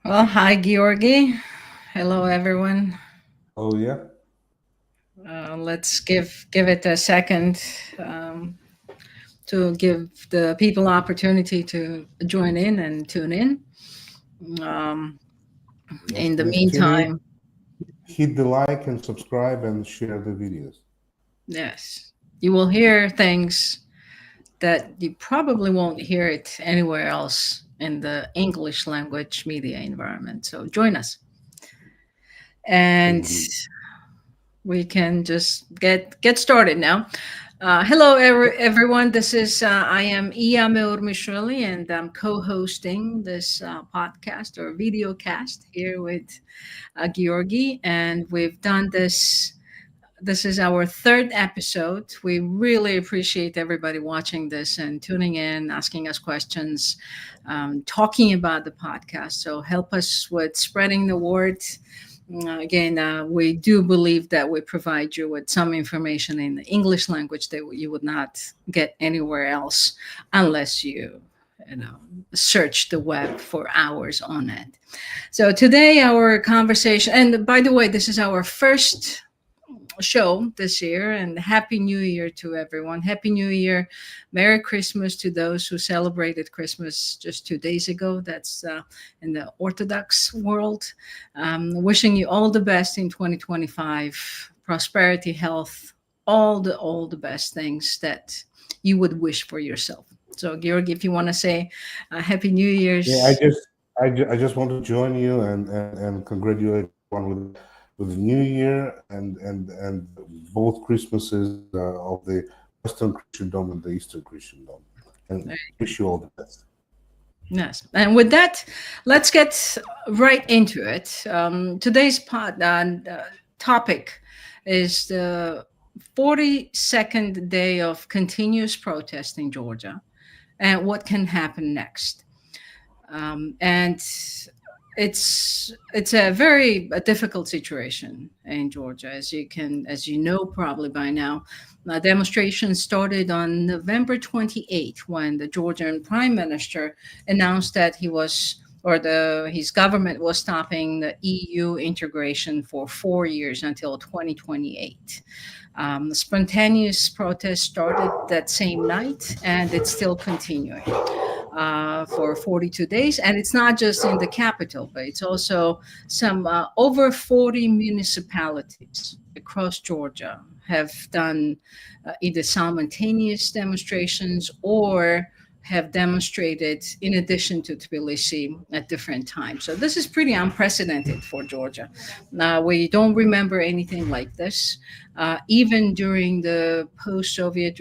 Well, hi, Georgi. Hello, everyone. Oh yeah. Let's give it a second um, to give the people opportunity to join in and tune in. Um, Yes, in the please tune in, meantime, hit the like and subscribe and share the videos. yes, you will hear things that you probably won't hear it anywhere else in the English language media environment. So join us, and Indeed. we can just get started now. Hello, everyone. This is I am Iya Meurmishvili, and I'm co-hosting this podcast or video cast here with Georgi, and we've done this. This is our third episode. We really appreciate everybody watching this and tuning in, asking us questions, talking about the podcast. So help us with spreading the word. Again, we do believe that we provide you with some information in the English language that you would not get anywhere else unless you search the web for hours on end. So today our conversation, and by the way, this is our first show this year, and happy new year to everyone. Happy new year, merry Christmas to those who celebrated Christmas just 2 days ago. That's in the Orthodox world. Wishing you all the best in 2025, prosperity, health, all the best things that you would wish for yourself. So Georg, if you want to say happy new Yeah, I year's. just I just want to join you and congratulate everyone with the new year and both Christmases of the Western Christendom and the Eastern Christendom, and wish you all the best. Yes. And with that, let's get right into it. Today's topic is the 42nd day of continuous protest in Georgia and what can happen next. And it's a very difficult situation in Georgia, as you know probably by now. Demonstrations started on November 28th when the Georgian Prime Minister announced that he was or the his government was stopping the EU integration for 4 years until 2028. Spontaneous protests started that same night, and it's still continuing for 42 days. And it's not just in the capital, but it's also some over 40 municipalities across Georgia have done either simultaneous demonstrations or have demonstrated in addition to Tbilisi at different times. So this is pretty unprecedented for Georgia. We don't remember anything like this, even during the Soviet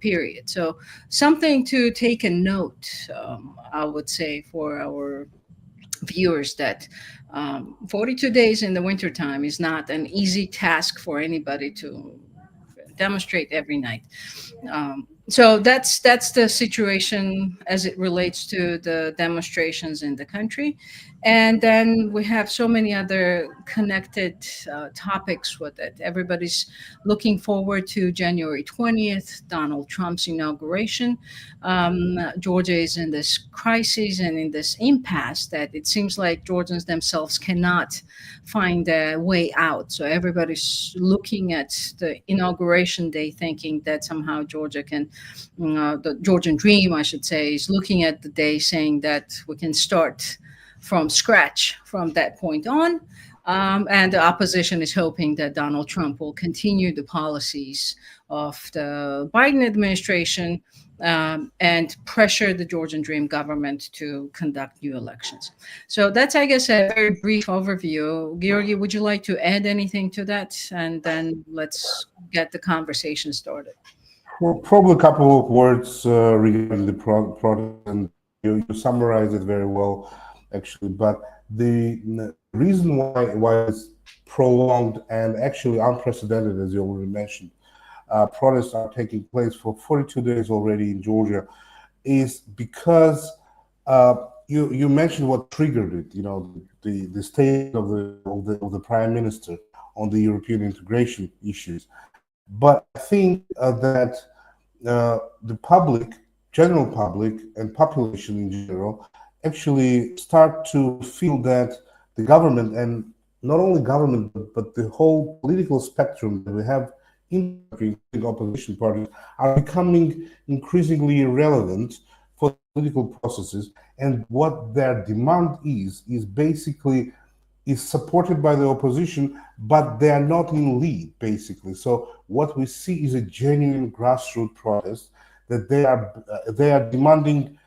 period. So something to take a note, I would say, for our viewers that 42 days in the wintertime is not an easy task for anybody to demonstrate every night. So that's the situation as it relates to the demonstrations in the country, and then we have so many other connected topics with it. Everybody's looking forward to January 20th, Donald Trump's inauguration. Georgia is in this crisis and in this impasse that it seems like Georgians themselves cannot find a way out. So everybody's looking at the inauguration day, thinking that somehow Georgia can, the Georgian dream, I should say, is looking at the day saying that we can start from scratch from that point on. And the opposition is hoping that Donald Trump will continue the policies of the Biden administration and pressure the Georgian Dream government to conduct new elections. So that's, I guess, a very brief overview. Georgi, would you like to add anything to that? And then let's get the conversation started. Well, probably a couple of words regarding the protest, and you summarized it very well, actually. But the reason why it's prolonged and actually unprecedented, as you already mentioned, protests are taking place for 42 days already in Georgia, is because you mentioned what triggered it. You know, the statement of the prime minister on the European integration issues. But I think that the public, general public, and population in general actually start to feel that the government, and not only government, but the whole political spectrum that we have in the country, including opposition parties, are becoming increasingly irrelevant for political processes. And what their demand is basically is supported by the opposition, but they are not in lead, basically. So what we see is a genuine grassroots protest that they are demanding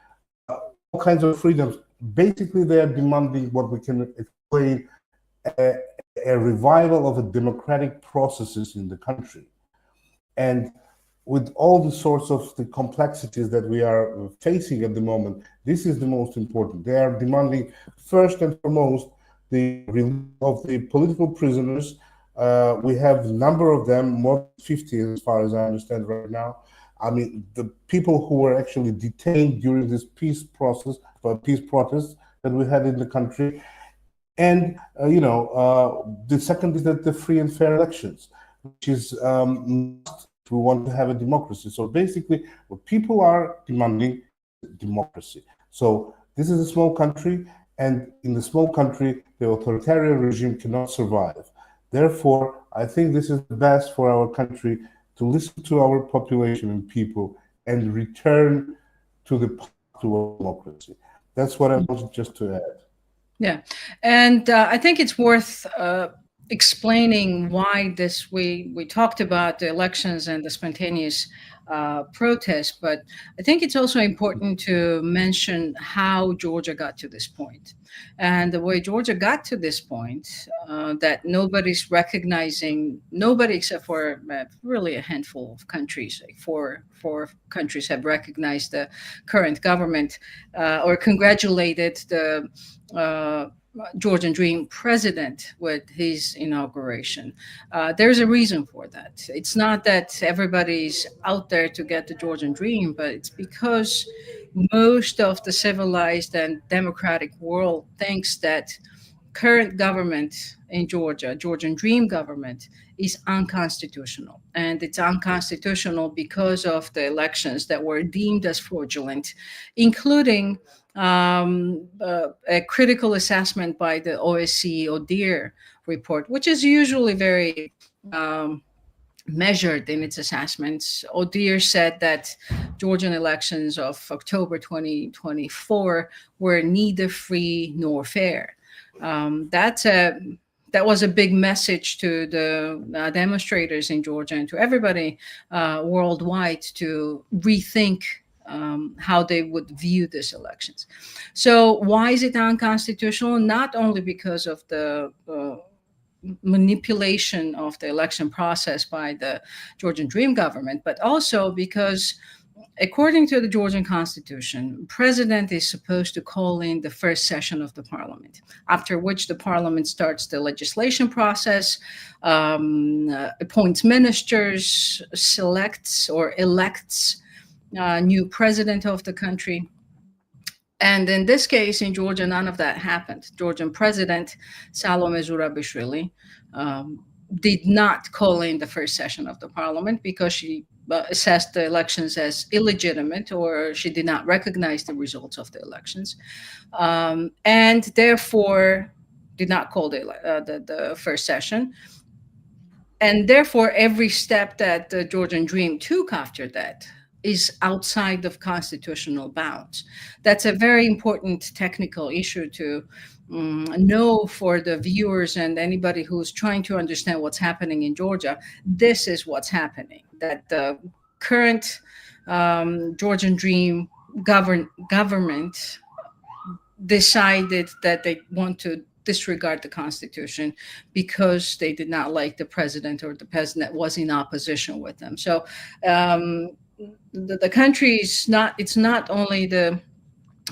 all kinds of freedoms. Basically, they are demanding what we can explain a, a revival of a democratic processes in the country. And with all the sorts of the complexities that we are facing at the moment, this is the most important. They are demanding, first and foremost, the release of the political prisoners. We have a number of them, more than 50 as far as I understand right now. I mean, the people who were actually detained during this peace process, peace protests that we had in the country. And, the second is that the free and fair elections, which is must if we want to have a democracy. So basically, what people are demanding is democracy. So this is a small country, and in the small country, the authoritarian regime cannot survive. Therefore, I think this is the best for our country to listen to our population and people and return to the path towards democracy. That's what I wanted just to add. Yeah, and I think it's worth explaining why this. We talked about the elections and the spontaneous protest, but I think it's also important to mention how Georgia got to this point, and the way Georgia got to this point, that nobody's recognizing, nobody except for really a handful of countries, like four countries have recognized the current government or congratulated the uh, Georgian Dream president with his inauguration. There's a reason for that. It's not that everybody's out there to get the Georgian Dream, but it's because most of the civilized and democratic world thinks that current government in Georgia, Georgian Dream government, is unconstitutional. And it's unconstitutional because of the elections that were deemed as fraudulent, including a critical assessment by the OSCE ODIHR report, which is usually very um, measured in its assessments. ODIHR said that Georgian elections of October 2024 were neither free nor fair. That's a that was a big message to the demonstrators in Georgia and to everybody worldwide to rethink how they would view these elections. So, why is it unconstitutional? Not only because of the manipulation of the election process by the Georgian Dream government, but also because, according to the Georgian constitution, president is supposed to call in the first session of the parliament, after which the parliament starts the legislation process, appoints ministers, selects or elects new president of the country. And in this case, in Georgia, none of that happened. Georgian President Salome Zurabishvili did not call in the first session of the parliament because she assessed the elections as illegitimate, or she did not recognize the results of the elections, and therefore did not call the first session. And therefore, every step that the Georgian Dream took after that is outside of constitutional bounds. That's a very important technical issue to know for the viewers and anybody who's trying to understand what's happening in Georgia. This is what's happening, that the current Georgian Dream government decided that they want to disregard the Constitution because they did not like the president, or the president was in opposition with them. So um, the country is not, it's not only the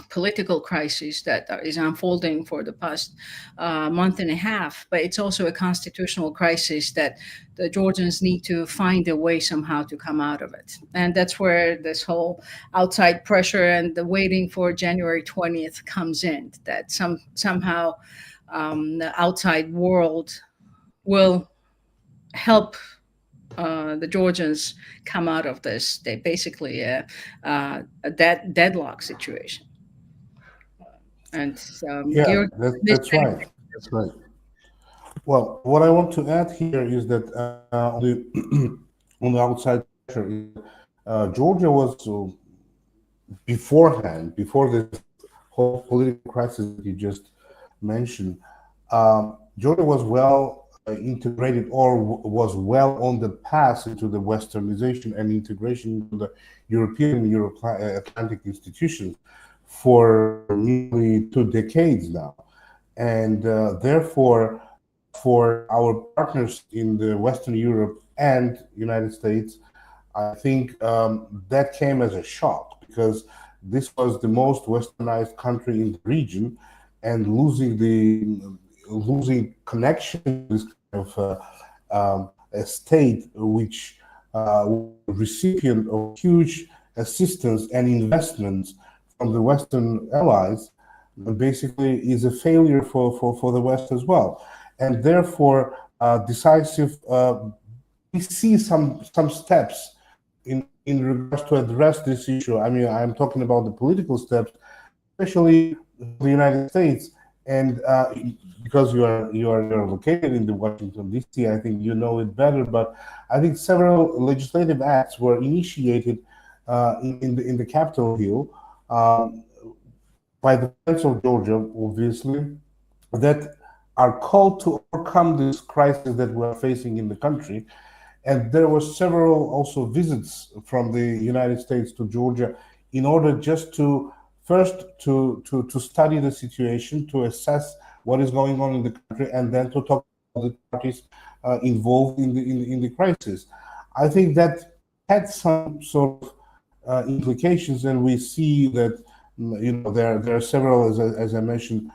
political crisis that is unfolding for the past month and a half, but it's also a constitutional crisis that the Georgians need to find a way somehow to come out of it. And that's where this whole outside pressure and the waiting for January 20th comes in, that somehow the outside world will help the Georgians come out of this. They basically a deadlock situation. And Yeah, Georgia is that's right. That's right. Well, what I want to add here is that on the on the outside pressure is that Georgia was beforehand, before this whole political crisis that you just mentioned, Georgia was well integrated, or was well on the path into the westernization and integration into the European and Euro-Atlantic institutions for nearly 2 decades now. And therefore, for our partners in the Western Europe and United States, I think that came as a shock, because this was the most westernized country in the region, and losing connection to this kind of a state which recipient of huge assistance and investments from the Western allies, basically is a failure for the West as well. And therefore, decisive, we see some steps in regards to address this issue. I mean, I'm talking about the political steps, especially the United States, and because you're located in the Washington D.C., I think you know it better. But I think several legislative acts were initiated in the Capitol Hill by the parents of Georgia, obviously, that are called to overcome this crisis that we are facing in the country. And there were several also visits from the United States to Georgia in order just to first to study the situation, to assess what is going on in the country, and then to talk to the parties involved in the crisis. I think that had some sort of implications, and we see that there are several, as I mentioned,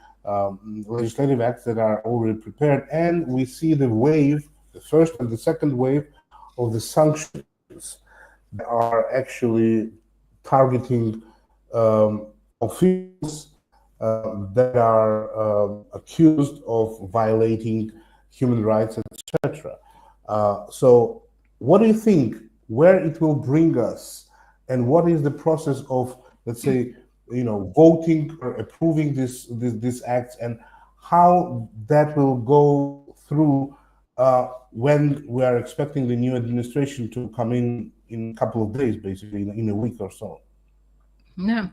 legislative acts that are already prepared, and we see the wave, the first and the second wave of the sanctions that are actually targeting officials that are accused of violating human rights, etc. So, what do you think? Where it will bring us, and what is the process of, let's say, voting or approving this acts, and how that will go through when we are expecting the new administration to come in a couple of days, basically in a week or so. Yeah,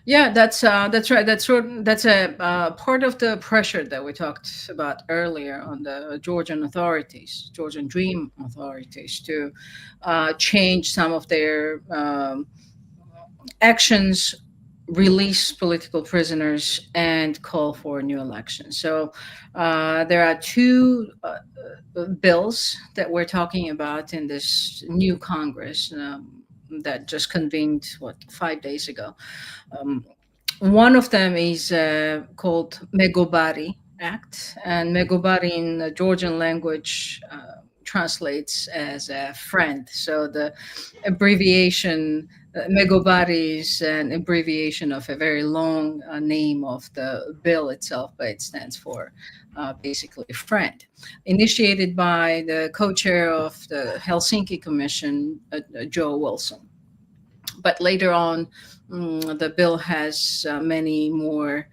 yeah, that's right. That's a part of the pressure that we talked about earlier on the Georgian authorities, Georgian Dream authorities, to change some of their actions, release political prisoners, and call for a new election. So there are two bills that we're talking about in this new Congress that just convened, 5 days ago. Um, One of them is called Megobari Act, and Megobari in the Georgian language translates as a friend. So the abbreviation Megobari is an abbreviation of a very long name of the bill itself, but it stands for basically friend. Initiated by the co-chair of the Helsinki Commission, Joe Wilson. But later on, the bill has many more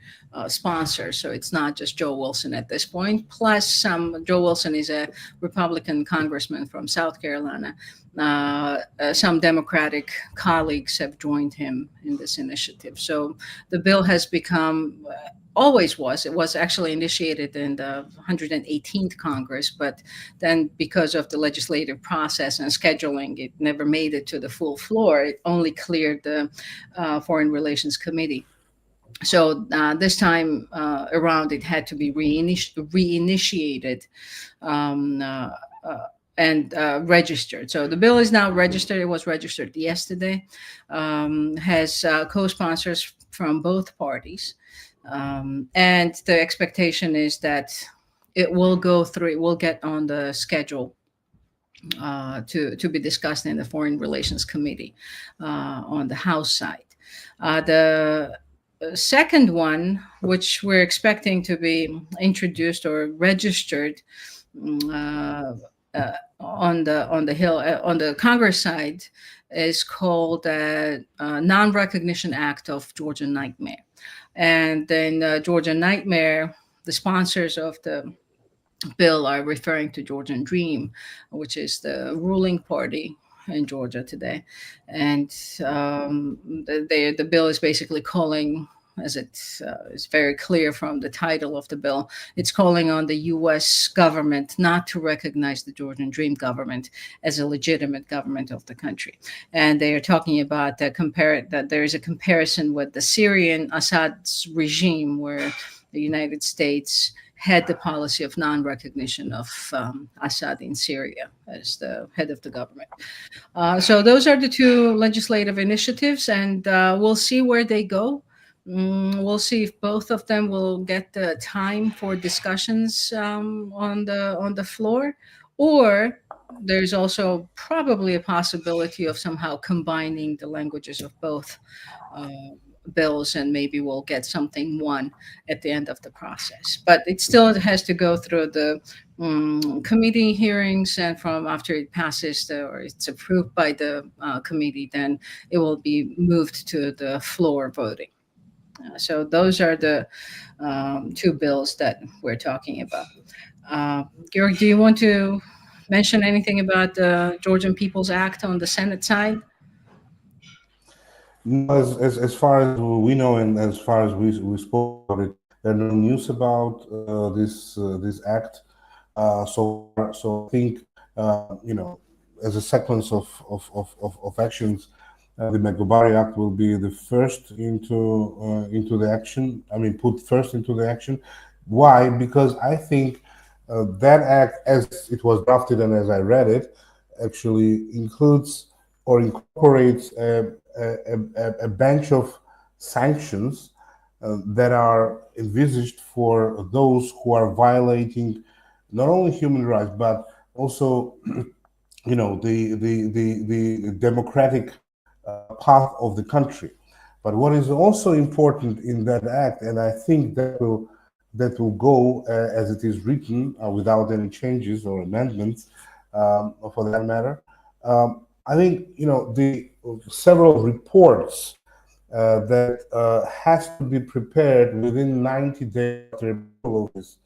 sponsors, so it's not just Joe Wilson at this point. Plus, Joe Wilson is a Republican congressman from South Carolina. Some Democratic colleagues have joined him in this initiative. So the bill has become always was. It was actually initiated in the 118th Congress, but then because of the legislative process and scheduling, it never made it to the full floor. It only cleared the Foreign Relations Committee. So this time around, it had to be reinitiated and registered. So the bill is now registered. It was registered yesterday. Has co-sponsors from both parties. And the expectation is that it will go through, it will get on the schedule to be discussed in the Foreign Relations Committee on the House side. The second one, which we're expecting to be introduced or registered on the Congress side, is called the Non-Recognition Act of Georgia Nightmare. And then Georgia Nightmare, the sponsors of the bill are referring to Georgian Dream, which is the ruling party in Georgia today. And the bill is basically calling, as it is very clear from the title of the bill, it's calling on the U.S. government not to recognize the Georgian Dream government as a legitimate government of the country. And they are talking about that there is a comparison with the Syrian Assad's regime, where the United States had the policy of non-recognition of Assad in Syria as the head of the government. So those are the two legislative initiatives, and we'll see where they go. We'll see if both of them will get the time for discussions on the floor, or there's also probably a possibility of somehow combining the languages of both uh, bills, and maybe we'll get something one at the end of the process. But it still has to go through the committee hearings, and from after it passes or it's approved by the committee, then it will be moved to the floor voting. So those are the two bills that we're talking about. Georg, do you want to mention anything about the Georgian People's Act on the Senate side? No, as far as we know, and as far as we spoke about it, there are no news about this act. So I think as a sequence of actions, the Megbari Act will be the first into the action. I mean, put first into the action. Why? Because I think that act, as it was drafted and as I read it, actually includes or incorporates a bunch of sanctions that are envisaged for those who are violating not only human rights but also, the democratic path of the country. But what is also important in that act, and I think that will go as it is written, without any changes or amendments, for that matter. I think the several reports that has to be prepared within 90 days after approval of this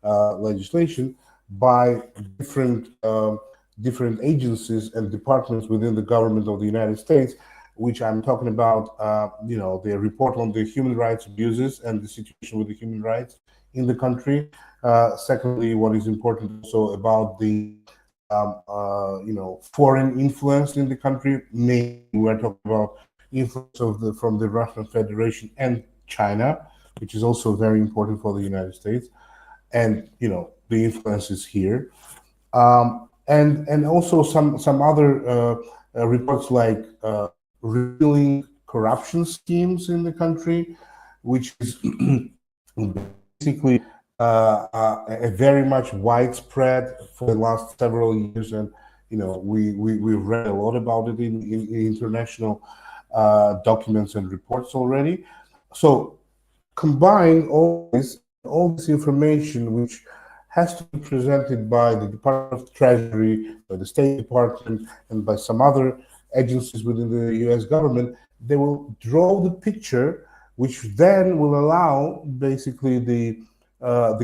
legislation by different agencies and departments within the government of the United States, which I'm talking about, the report on the human rights abuses and the situation with the human rights in the country. Secondly, what is important also about the foreign influence in the country. Mainly, we're talking about influence from the Russian Federation and China, which is also very important for the United States, and the influence is here, and also some other reports like revealing corruption schemes in the country, which is basically a very much widespread for the last several years, and we've read a lot about it in international documents and reports already. So combine all this information, which has to be presented by the Department of Treasury, by the State Department, and by some other agencies within the U.S. government. They will draw the picture, which then will allow basically the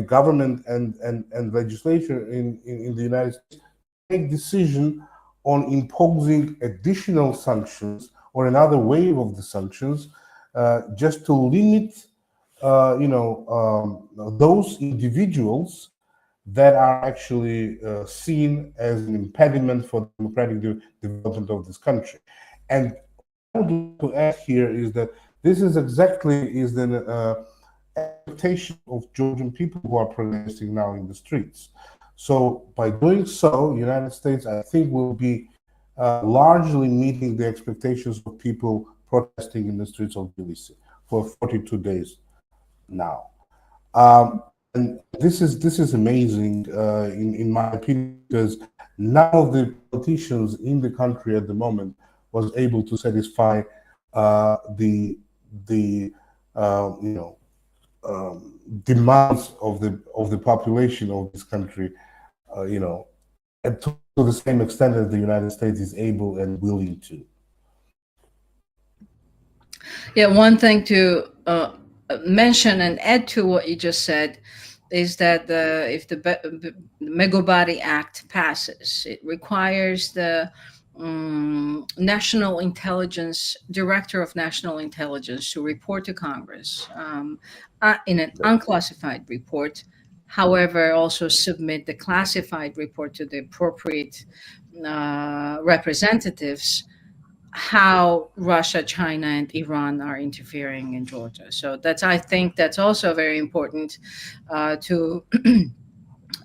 government and legislature in the United States to make decision on imposing additional sanctions or another wave of the sanctions, just to limit those individuals that are actually seen as an impediment for democratic development of this country. And I would like to add here is that this is exactly the expectation of Georgian people who are protesting now in the streets. So by doing so, United States, I think, will be largely meeting the expectations of people protesting in the streets of Tbilisi for 42 days now. And this is amazing, in my opinion, because none of the politicians in the country at the moment was able to satisfy the demands of the population of this country, and to the same extent as the United States is able and willing to. Yeah, one thing to mention and add to what you just said is that if the Megobody Act passes, it requires the National Intelligence Director of National Intelligence to report to Congress in an unclassified report. However, also submit the classified report to the appropriate representatives how Russia, China, and Iran are interfering in Georgia. So I think that's also very important to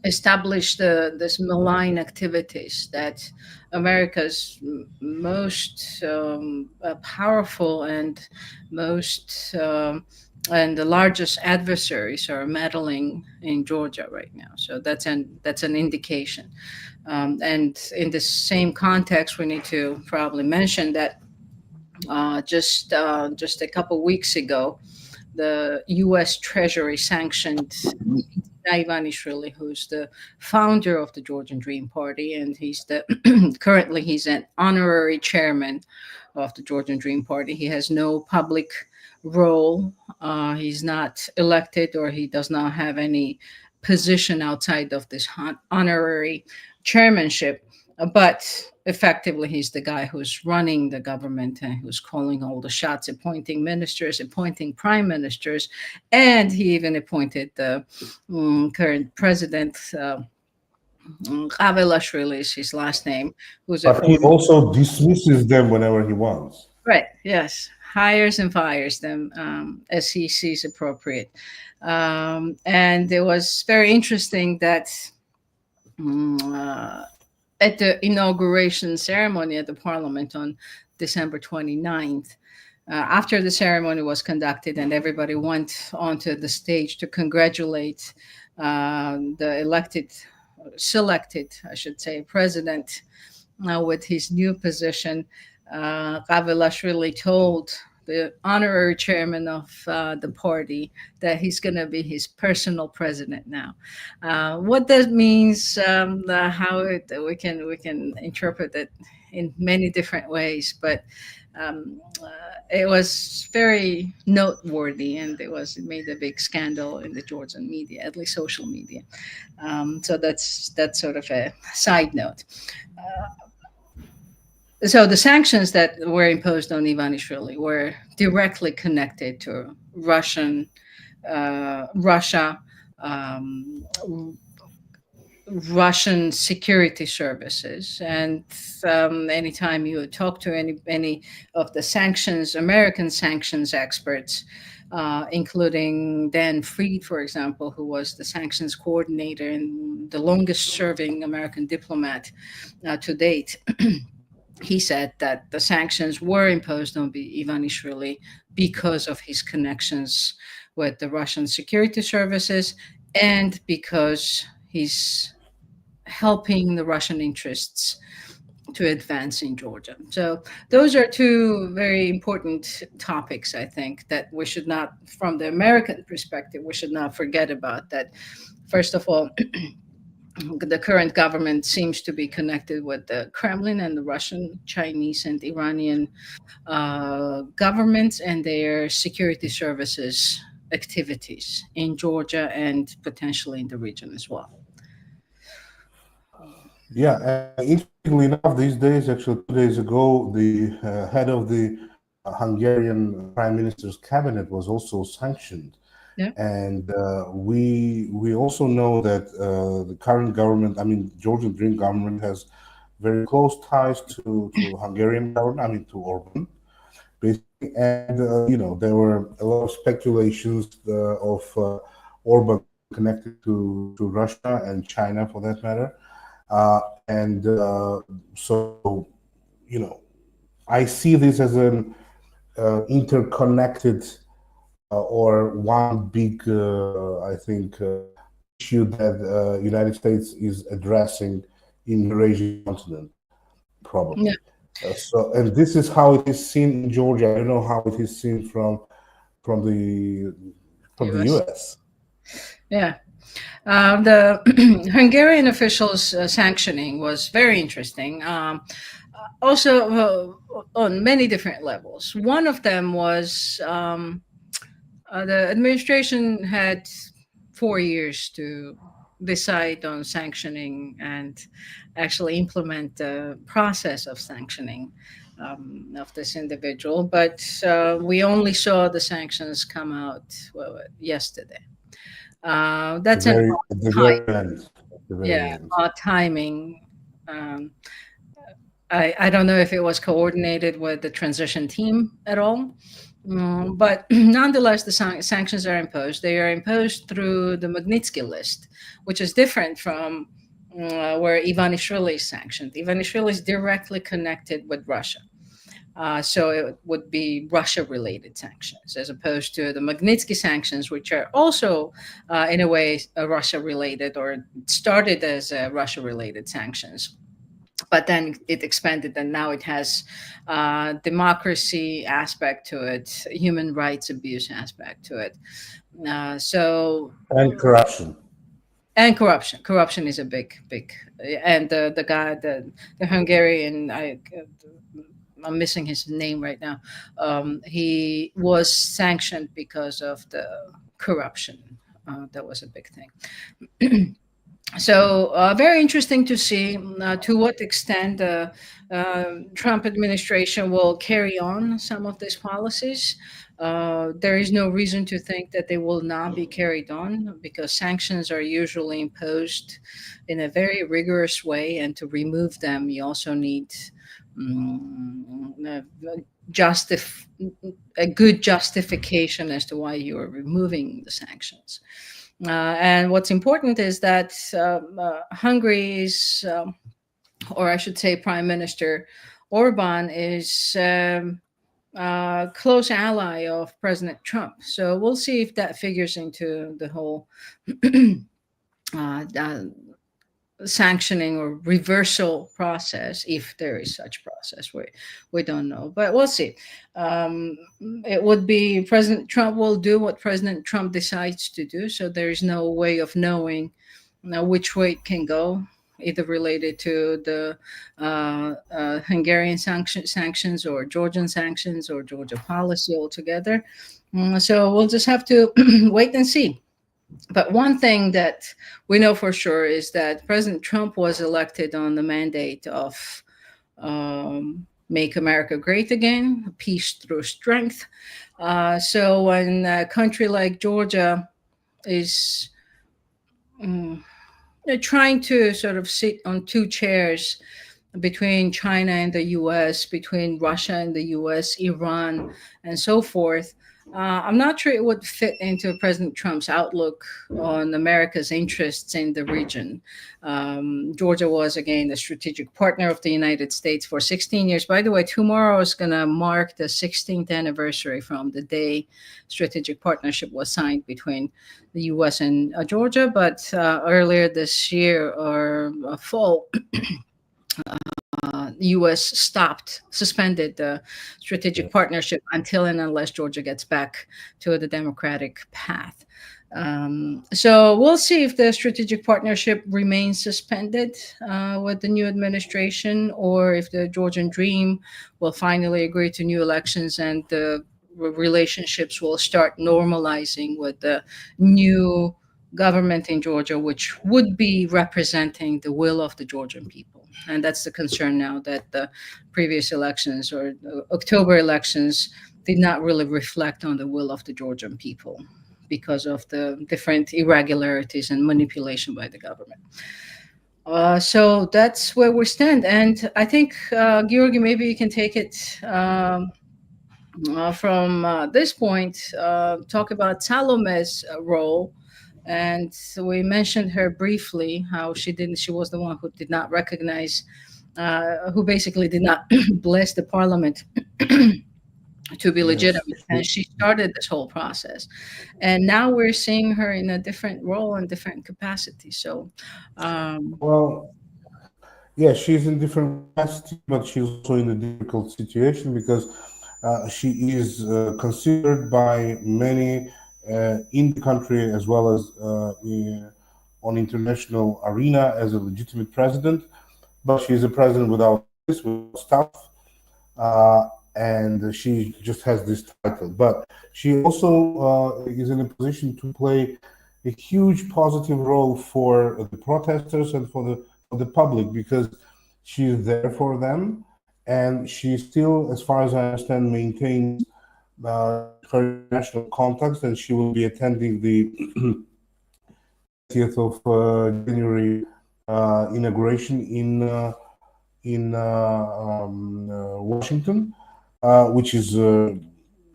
establish this malign activities that America's most powerful and most and the largest adversaries are meddling in Georgia right now. So that's an indication. And in the same context, we need to probably mention that just a couple weeks ago, the U.S. Treasury sanctioned Ivanishvili, who's the founder of the Georgian Dream Party, and he's the currently he's an honorary chairman of the Georgian Dream Party. He has no public role. He's not elected, or he does not have any position outside of this honorary chairmanship. But effectively, he's the guy who's running the government and who's calling all the shots, appointing ministers, appointing prime ministers, and he even appointed the current president. Avelashvili is his last name, who's a But he former. also dismisses them whenever he wants. Right, yes. Hires and fires them as he sees appropriate. And it was very interesting that mm, uh, at the inauguration ceremony at the parliament on December 29th, after the ceremony was conducted and everybody went onto the stage to congratulate the selected, I should say, president with his new position, Gavilashvili told the honorary chairman of the party that he's going to be his personal president now. What that means, we can interpret it in many different ways, but it was very noteworthy, and it made a big scandal in the Georgian media, at least social media. So that's sort of a side note. So the sanctions that were imposed on Ivanishvili were directly connected to Russia, um, Russian security services. And anytime you talk to any of the American sanctions experts, including Dan Fried, for example, who was the sanctions coordinator and the longest serving American diplomat to date, he said that the sanctions were imposed on Ivanishvili because of his connections with the Russian security services and because he's helping the Russian interests to advance in Georgia. So those are two very important topics, I think, that we should not, from the American perspective, we should not forget about that. First of all, the current government seems to be connected with the Kremlin and the Russian, Chinese, and Iranian governments and their security services activities in Georgia and potentially in the region as well. Yeah, and interestingly enough, these days, actually 2 days ago, the head of the Hungarian Prime Minister's cabinet was also sanctioned. Yeah. And we also know that the current government, I mean, Georgian Dream government, has very close ties to Hungarian government, I mean, to Orban, basically. And there were a lot of speculations of Orban connected to Russia and China, for that matter. So, I see this as an interconnected or one big, I think, issue that United States is addressing in the Eurasian continent, probably. Yeah. And this is how it is seen in Georgia. I don't know how it is seen from the US. Yeah. The Hungarian officials' sanctioning was very interesting. also on many different levels. One of them was the administration had 4 years to decide on sanctioning and actually implement the process of sanctioning of this individual. But we only saw the sanctions come out yesterday. That's an At the odd time. very end. At the Yeah, very end. odd timing. Um, I don't know if it was coordinated with the transition team at all. But nonetheless, the sanctions are imposed. They are imposed through the Magnitsky list, which is different from where Ivanishvili is sanctioned. Ivanishvili is directly connected with Russia. So it would be Russia-related sanctions, as opposed to the Magnitsky sanctions, which are also, in a way, Russia-related or started as Russia-related sanctions, but then it expanded and now it has democracy aspect to it, human rights abuse aspect to it. So And corruption. and corruption is a big, and the guy, the Hungarian, I'm missing his name right now. He was sanctioned because of the corruption. That was a big thing. So very interesting to see to what extent the Trump administration will carry on some of these policies. There is no reason to think that they will not be carried on because sanctions are usually imposed in a very rigorous way, and to remove them, you also need justif- a good justification as to why you are removing the sanctions. And what's important is that Hungary is, or I should say, Prime Minister Orban is close ally of President Trump. So we'll see if that figures into the whole uh, sanctioning or reversal process, if there is such process. We don't know, but we'll see. It would be President Trump will do what President Trump decides to do, so there is no way of knowing which way it can go, either related to the Hungarian sanctions or Georgian sanctions or Georgia policy altogether. So we'll just have to wait and see. But one thing that we know for sure is that President Trump was elected on the mandate of Make America Great Again, peace through strength. So when a country like Georgia is um, trying to sort of sit on two chairs between China and the US, between Russia and the US, Iran, and so forth. I'm not sure it would fit into President Trump's outlook on America's interests in the region. Georgia was, again, a strategic partner of the United States for 16 years. By the way, tomorrow is going to mark the 16th anniversary from the day strategic partnership was signed between the US and Georgia. But earlier this year or fall, U.S. suspended the strategic Yes. partnership until and unless Georgia gets back to the democratic path. So we'll see if the strategic partnership remains suspended with the new administration, or if the Georgian dream will finally agree to new elections and the relationships will start normalizing with the new government in Georgia, which would be representing the will of the Georgian people. And that's the concern now, that the previous elections or the October elections did not really reflect on the will of the Georgian people because of the different irregularities and manipulation by the government. So that's where we stand. And I think, Georgi, maybe you can take it from this point, talk about Salome's role. And so we mentioned her briefly, how she was the one who did not recognize, who basically did not bless the parliament to be Yes. legitimate. And she started this whole process. And now we're seeing her in a different role and different capacity. So, um, Well, yeah, she's in different capacity, but she's also in a difficult situation because she is considered by many in the country as well as on international arena as a legitimate president, but she is a president without this without stuff, uh, and she just has this title. But she also is in a position to play a huge positive role for the protesters and for the public, because she is there for them, and she still, as far as I understand, maintains her international contacts, and she will be attending the 20th of January inauguration in Washington, which is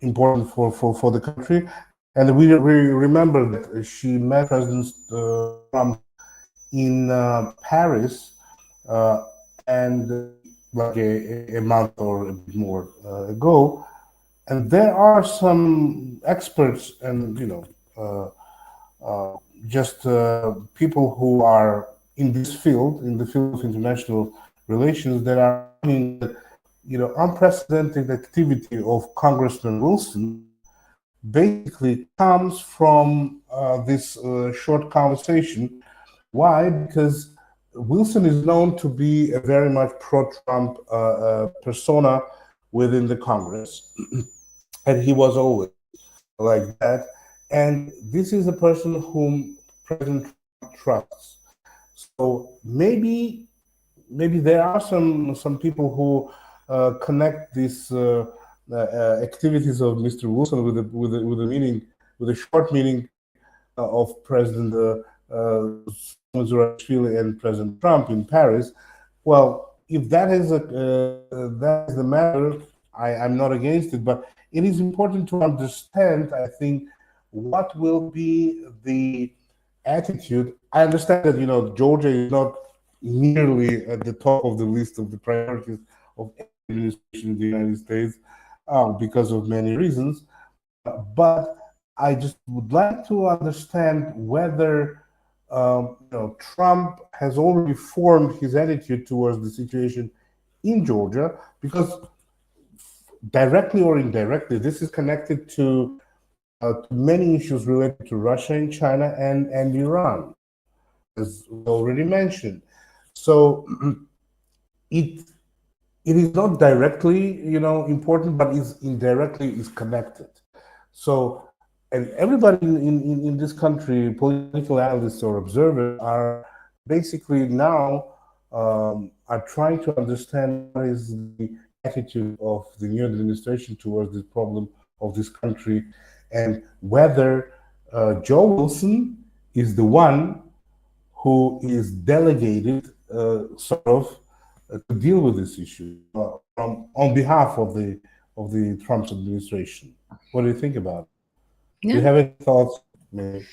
important for the country. And we remember that she met President Trump in Paris, and like a month or a bit more ago. And there are some experts and just people who are in this field, in the field of international relations, that are arguing that unprecedented activity of Congressman Wilson basically comes from this short conversation. Why? Because Wilson is known to be a very much pro-Trump persona within the Congress, and he was always like that. And this is a person whom President Trump trusts. So maybe there are some people who connect these activities of Mr. Wilson with a meeting, with a short meeting of President Meurmishvili and President Trump in Paris. Well, if that is the matter, I'm not against it, but it is important to understand, I think, what will be the attitude. I understand that Georgia is not nearly at the top of the list of the priorities of any administration in the United States because of many reasons, but I just would like to understand whether Trump has already formed his attitude towards the situation in Georgia, because directly or indirectly, this is connected to many issues related to Russia and China and Iran, as we already mentioned. So it is not directly important, but is indirectly is connected. So, and everybody in this country, political analysts or observers, are basically now are trying to understand what is the attitude of the new administration towards this problem of this country, and whether Joe Wilson is the one who is delegated sort of to deal with this issue on behalf of the Trump administration. What do you think about it? Do you Yeah. have any thoughts? Maybe?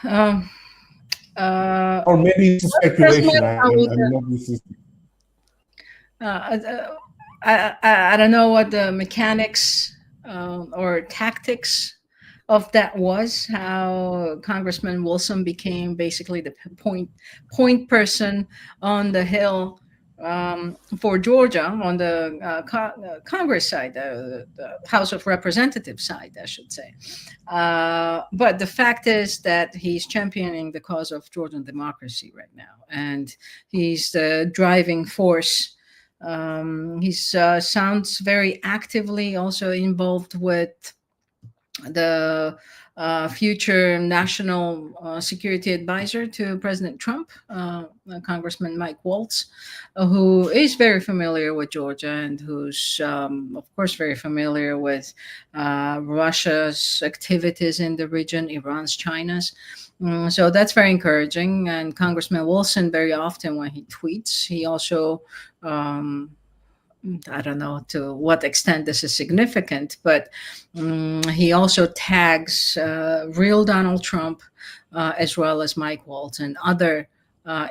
Um, uh, Or maybe it's a First, speculation. I would, I'm not insisting. uh, uh, I don't know what the mechanics or tactics of that was. How Congressman Wilson became basically the point person on the Hill for Georgia on the Congress side, the House of Representatives side, I should say. But the fact is that he's championing the cause of Georgian democracy right now, and he's the driving force. He sounds very actively also involved with the future national security advisor to President Trump, Congressman Mike Waltz, who is very familiar with Georgia and who's, of course, very familiar with Russia's activities in the region, Iran's, China's. So that's very encouraging. And Congressman Wilson, very often when he tweets, he also I don't know to what extent this is significant, but he also tags real Donald Trump as well as Mike Waltz and other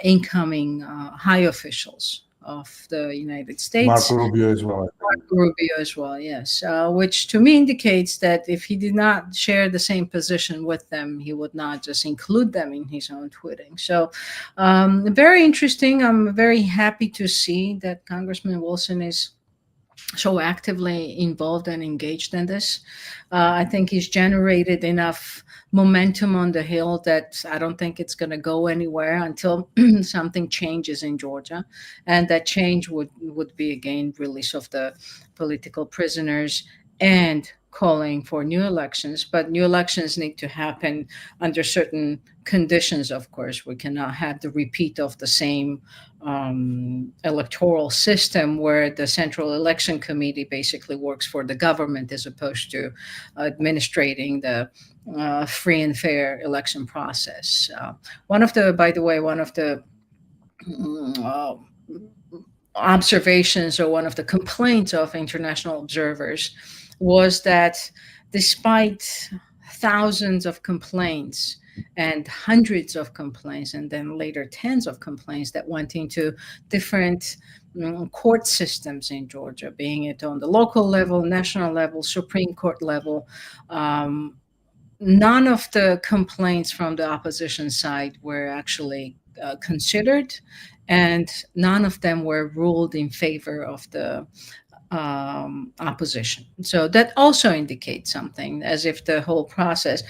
incoming high officials of the United States. Marco Rubio as well, I think. Rubio as well, yes, which to me indicates that if he did not share the same position with them, he would not just include them in his own tweeting. So, very interesting. I'm very happy to see that Congressman Wilson is so actively involved and engaged in this. I think he's generated enough momentum on the Hill that I don't think it's going to go anywhere until something changes in Georgia, and that change would be again release of the political prisoners and calling for new elections. But new elections need to happen under certain conditions. Of course, we cannot have the repeat of the same electoral system where the Central Election Committee basically works for the government as opposed to administrating the free and fair election process. By the way, one of the mm, uh, observations or one of the complaints of international observers was that despite thousands of complaints and hundreds of complaints and then later tens of complaints that went into different court systems in Georgia, being it on the local level, national level, Supreme Court level, um, none of the complaints from the opposition side were actually considered, and none of them were ruled in favor of the opposition. So that also indicates something, as if the whole process,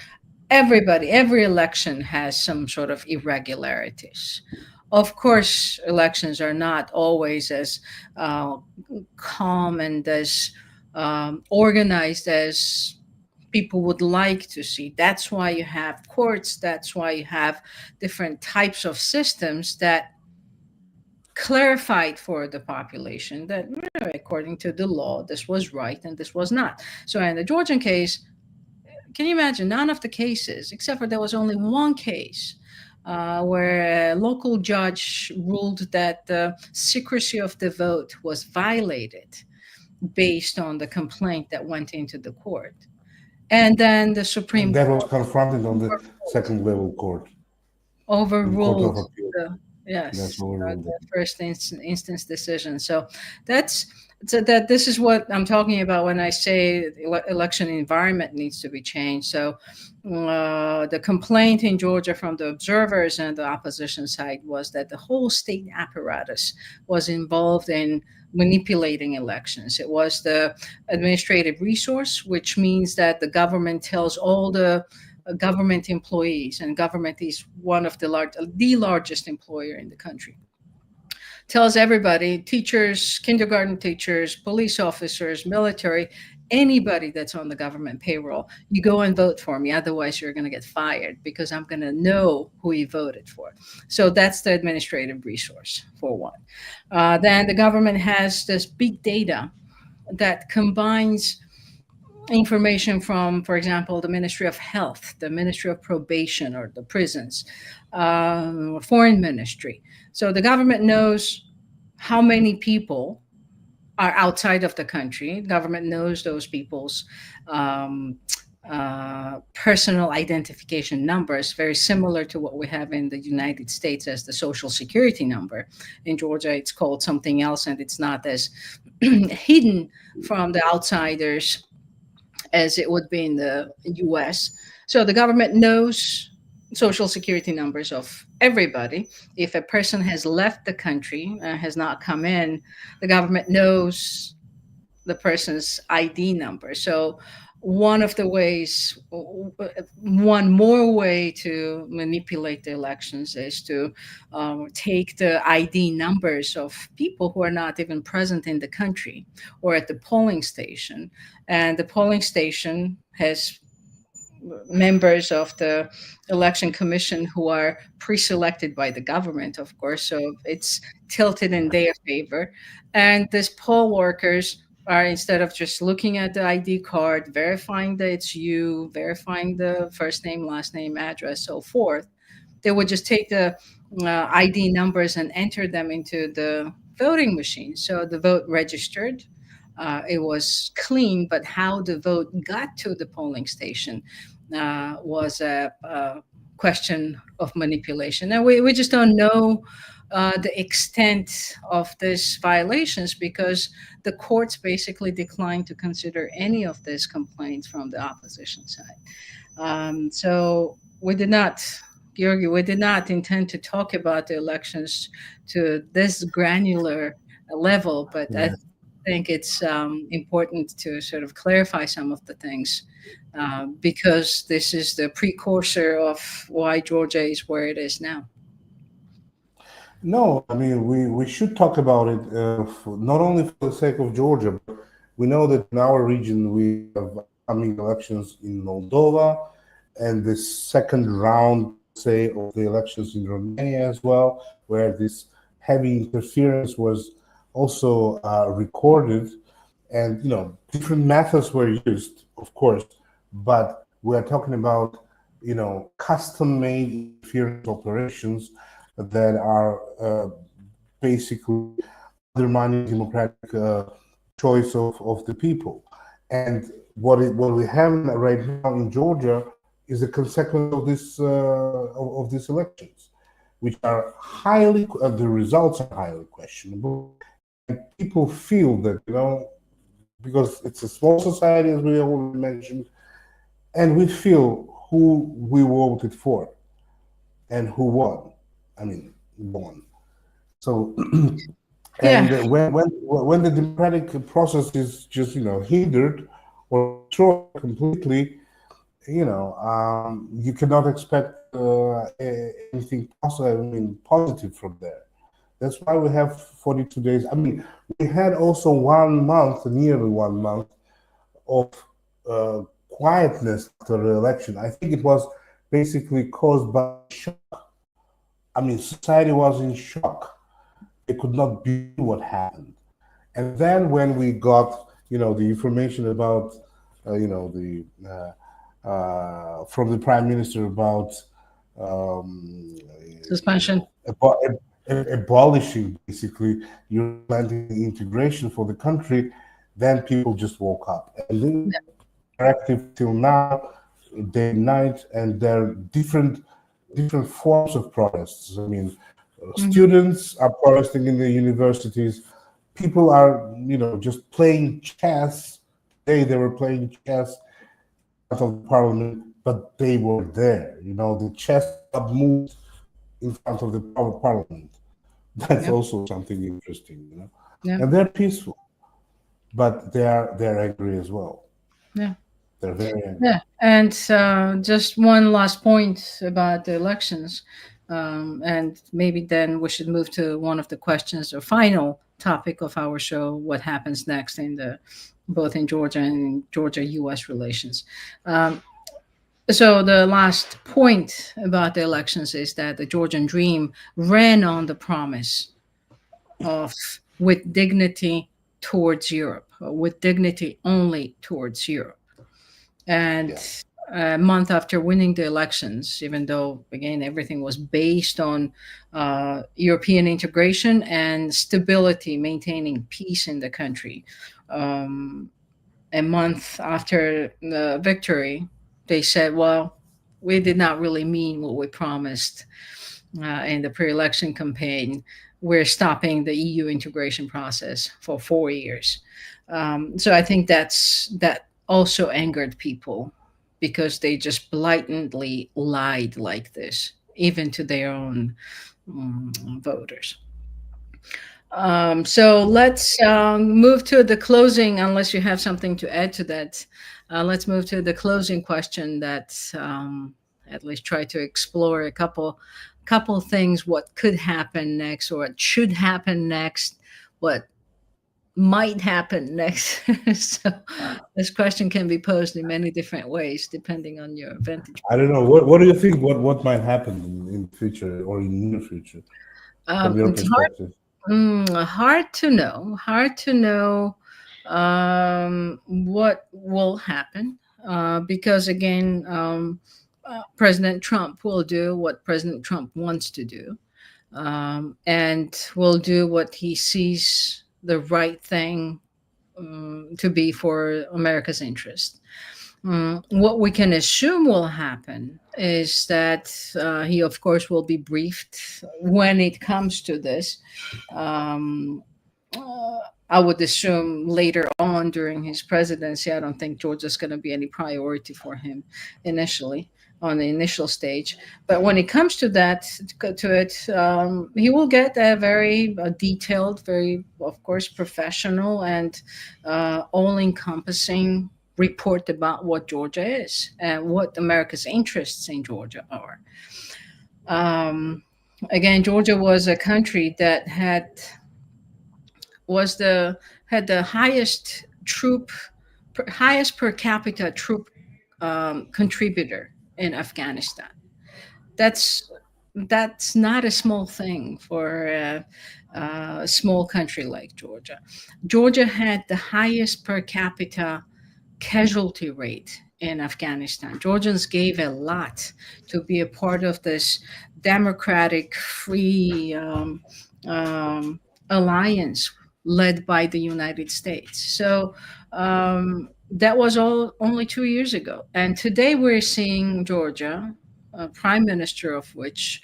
every election has some sort of irregularities. Of course, elections are not always as uh, calm and as organized as people would like to see. That's why you have courts, that's why you have different types of systems that clarified for the population that according to the law this was right and this was not. So in the Georgian case, can you imagine, none of the cases, except for there was only one case where a local judge ruled that the secrecy of the vote was violated based on the complaint that went into the court. And then the And Supreme that was Court confronted on the second level court, on the Court overruled of Appeal. the, That's yes, overruled it. the first instance decision. So that's that. This is what I'm talking about when I say election environment needs to be changed. So the complaint in Georgia from the observers and the opposition side was that the whole state apparatus was involved in manipulating elections. It was the administrative resource, which means that the government tells all the government employees, and government is one of the largest employer in the country, tells everybody, teachers, kindergarten teachers, police officers, military, anybody that's on the government payroll, you go and vote for me, otherwise you're going to get fired because I'm going to know who you voted for. So that's the administrative resource for one. Then the government has this big data that combines information from, for example, the Ministry of Health, the Ministry of Probation, or the prisons, foreign ministry. So the government knows how many people are outside of the country. Government knows those people's um, personal identification numbers, very similar to what we have in the United States as the Social Security number. In Georgia, it's called something else, and it's not as hidden from the outsiders as it would be in the US. So the government knows social security numbers of everybody. If a person has left the country, has not come in, the government knows the person's ID number. So one of the ways, one more way to manipulate the elections is to take the ID numbers of people who are not even present in the country or at the polling station. And the polling station has members of the election commission who are pre-selected by the government, of course, so it's tilted in their favor. And these poll workers are, instead of just looking at the ID card, verifying that it's you, verifying the first name, last name, address, so forth, they would just take the ID numbers and enter them into the voting machine. So the vote registered, it was clean, but how the vote got to the polling station was a question of manipulation. And we just don't know the extent of these violations because the courts basically declined to consider any of these complaints from the opposition side. So we did not, Georgi, we did not intend to talk about the elections to this granular level, but Yeah. think it's important to sort of clarify some of the things because this is the precursor of why Georgia is where it is now. No, I mean we should talk about it not only for the sake of Georgia, but we know that in our region we have upcoming elections in Moldova and the second round, say, of the elections in Romania as well, where this heavy interference was also recorded, and different methods were used, of course, but we are talking about custom-made interference operations that are basically undermining democratic choice of the people. And what we have right now in Georgia is a consequence of of these elections, which are highly the results are highly questionable, and people feel that because it's a small society, as we already mentioned, and we feel who we voted for and who won. I mean, won. So, Yeah, and when the democratic process is just hindered or destroyed completely, you cannot expect anything positive. I mean, positive from there. That's why we have 42 days. I mean, we had also 1 month, nearly 1 month of quietness after the election. I think it was basically caused by shock. I mean, society was in shock. They could not believe what happened. And then when we got, the information about, the from the prime minister about um, suspension. abolishing basically European integration for the country, then people just woke up. And they're active till now, day and night, and there are different forms of protests. I mean, Mhm. students are protesting in the universities. People are, just playing chess. They were playing chess in front of the parliament, but they were there. The chess club moved in front of the parliament. That's Yeah, also something interesting. yeah, And they're peaceful, but they're angry as well. yeah. They're very angry. Yeah, and just one last point about the elections, and maybe then we should move to one of the questions or final topic of our show: what happens next in the both in Georgia and Georgia-U.S. relations. Um, so the last point about the elections is that the Georgian Dream ran on the promise of with dignity towards Europe, with dignity only towards Europe. And Yeah. a month after winning the elections, even though, again, everything was based on European integration and stability, maintaining peace in the country, um, a month after the victory, they said, well, we did not really mean what we promised in the pre election campaign. We're stopping the EU integration process for 4 years. So I think that also angered people because they just blatantly lied like this, even to their own voters. So let's move to the closing, unless you have something to add to that. Let's move to the closing question that at least try to explore a couple things, what could happen next or what should happen next, what might happen next. So this question can be posed in many different ways depending on your vantage I point. don't know. What do you think? What might happen in the future or in near future from your It's hard. perspective? Hard to know. Hard to know what will happen because, again, President Trump will do what President Trump wants to do and will do what he sees the right thing to be for America's interest. What we can assume will happen is that he, of course, will be briefed when it comes to this. Um, uh, I would assume later on during his presidency. I don't think Georgia's going to be any priority for him initially. on the initial stage. But when it comes to that, to it, he will get a very detailed, very, of course, professional and all-encompassing report about what Georgia is and what America's interests in Georgia are. Um, Again, Georgia was a country that was the had the highest per capita troop contributor in Afghanistan. That's that's not a small thing for a small country like Georgia. Georgia had the highest per capita casualty rate in Afghanistan. Georgians gave a lot to be a part of this democratic, free um, alliance led by the United States. So that was all only 2 years ago. And today we're seeing Georgia, a prime minister of which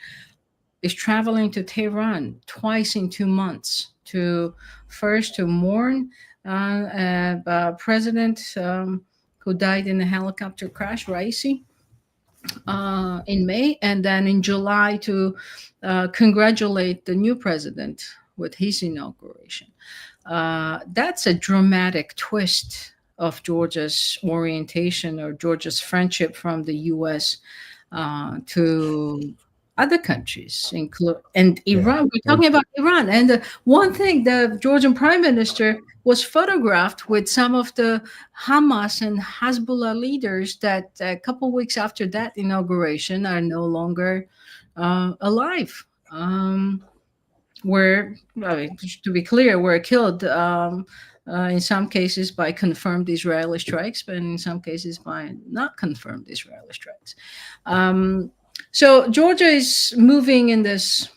is traveling to Tehran twice in 2 months to first to mourn President who died in a helicopter crash, Raisi, in May, and then in July to congratulate the new president with his inauguration. That's a dramatic twist of Georgia's orientation or Georgia's friendship from the U.S. To other countries, and Yeah. Iran. We're talking about Iran, and one thing, the Georgian prime minister was photographed with some of the Hamas and Hezbollah leaders that a couple weeks after that inauguration are no longer alive. Were, I mean, to be clear, were killed in some cases by confirmed Israeli strikes, but in some cases by not confirmed Israeli strikes. So Georgia is moving in this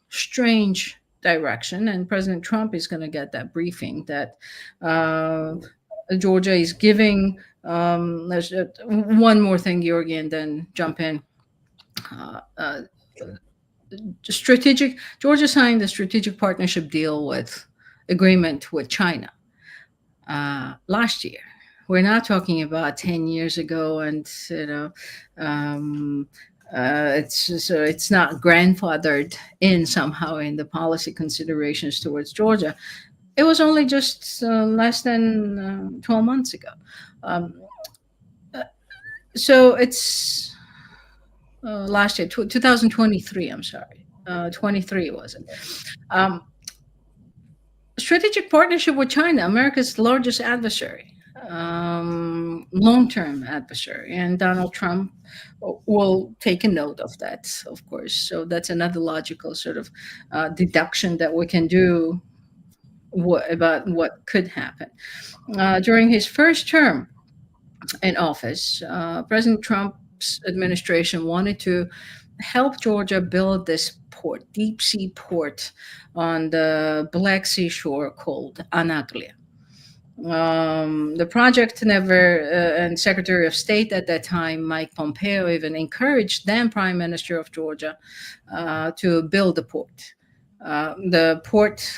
strange direction, and President Trump is going to get that briefing that Georgia is giving. One more thing, Georgi, and then jump in. Uh, uh, Strategic Georgia signed the strategic partnership deal with agreement with China last year. We're not talking about 10 years ago, and um, it's not grandfathered in somehow in the policy considerations towards Georgia. It was only just less than 12 months ago. Um, uh, so it's last year, 2023. I'm sorry, 23 was it? Um, Strategic partnership with China, America's largest adversary, long-term adversary, and Donald Trump will take a note of that, of course. So that's another logical sort of deduction that we can do about what could happen during his first term in office. President Trump's administration wanted to help Georgia build this port, deep sea port on the Black Sea shore called Anaglia. The project never, and Secretary of State at that time, Mike Pompeo, even encouraged then Prime Minister of Georgia to build the port. The port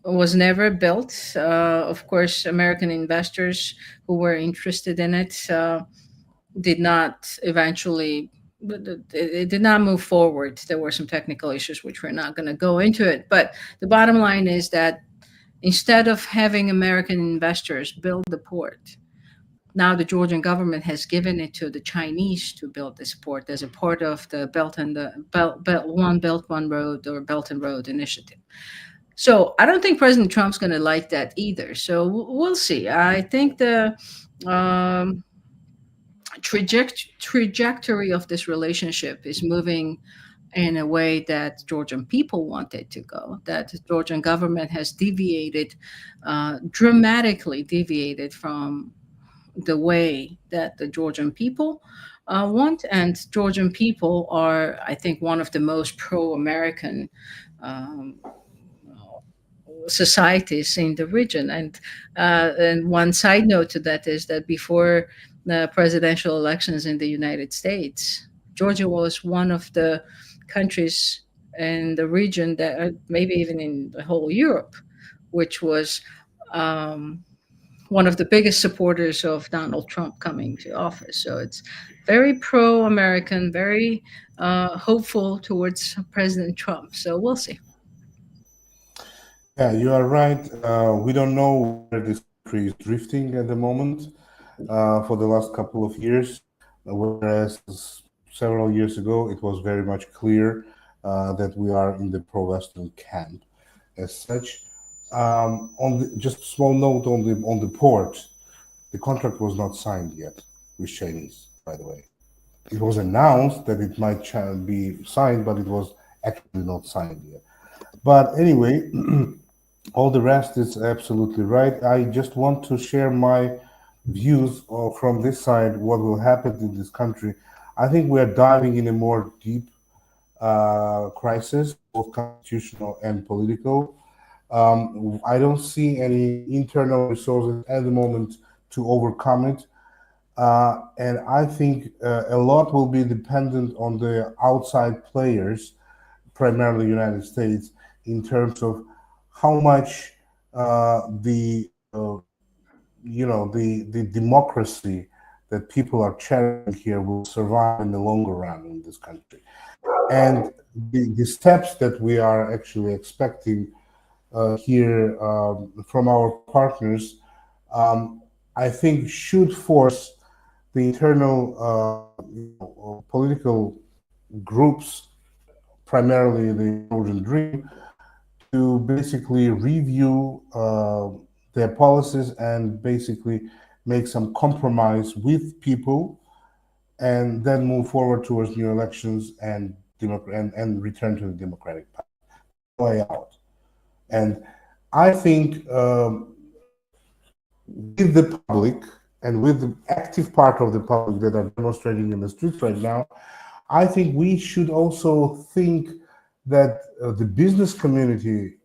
was never built. Of course, American investors who were interested in it did not eventually it did not move forward. There were some technical issues which we're not going to go into it. But the bottom line is that instead of having American investors build the port, now the Georgian government has given it to the Chinese to build this port as a part of the Belt One Road or Belt and Road initiative. So I don't think President Trump's going to like that either. So we'll see. I think the um, trajectory of this relationship is moving in a way that Georgian people want it to go, that the Georgian government has deviated, dramatically deviated from the way that the Georgian people want. And Georgian people are, I think, one of the most pro-American um, societies in the region. And one side note to that is that before the presidential elections in the United States, Georgia was one of the countries in the region that, maybe even in the whole Europe, which was um, one of the biggest supporters of Donald Trump coming to office. So it's very pro American, very hopeful towards President Trump. So we'll see. Yeah, you are right. We don't know where this country is drifting at the moment. For the last couple of years, whereas several years ago it was very much clear that we are in the pro-Western camp. As such, on the, just small note on the port, the contract was not signed yet with Chinese. By the way, it was announced that it might be signed, but it was actually not signed yet. But anyway, all the rest is absolutely right. I just want to share my views from this side, what will happen in this country. I think we are diving in a more deep crisis, both constitutional and political. I don't see any internal resources at the moment to overcome it. And I think a lot will be dependent on the outside players, primarily United States, in terms of how much the democracy that people are cherishing here will survive in the longer run in this country. And the steps that we are actually expecting here from our partners, I think should force the internal political groups, primarily the Northern Dream, to basically review their policies and basically make some compromise with people and then move forward towards new elections and return to the democratic path. Way out. And I think with the public and with the active part of the public that are demonstrating in the streets right now, I think we should also think that the business community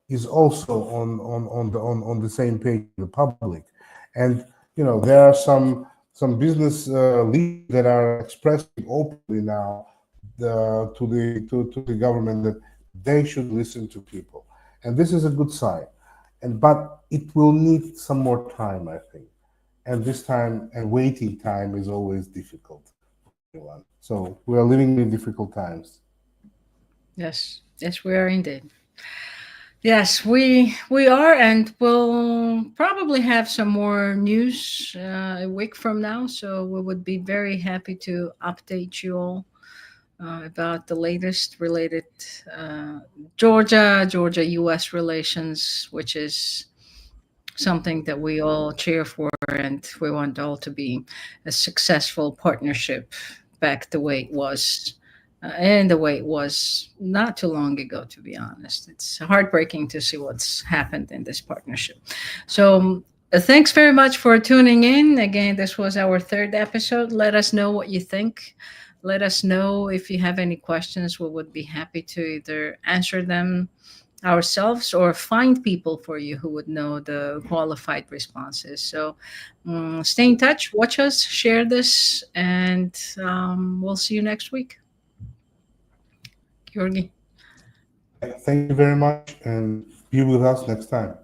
is also on the same page with the public. And there are some business leaders that are expressing openly now to the government that they should listen to people, and this is a good sign. And but it will need some more time, I think. And this time and waiting time is always difficult for everyone. So we are living in difficult times. Yes, yes, we are indeed. Yes, we are, and we'll probably have some more news a week from now. So we would be very happy to update you all about the latest related uh, Georgia U.S. relations, which is something that we all cheer for, and we want all to be a successful partnership back the way it was. And the way it was not too long ago, to be honest. It's heartbreaking to see what's happened in this partnership. So, thanks very much for tuning in. Again, this was our third episode. Let us know what you think. Let us know if you have any questions. We would be happy to either answer them ourselves or find people for you who would know the qualified responses. So stay in touch, watch us, share this, and we'll see you next week. Georgi. Yeah, thank you very much, and be with us next time.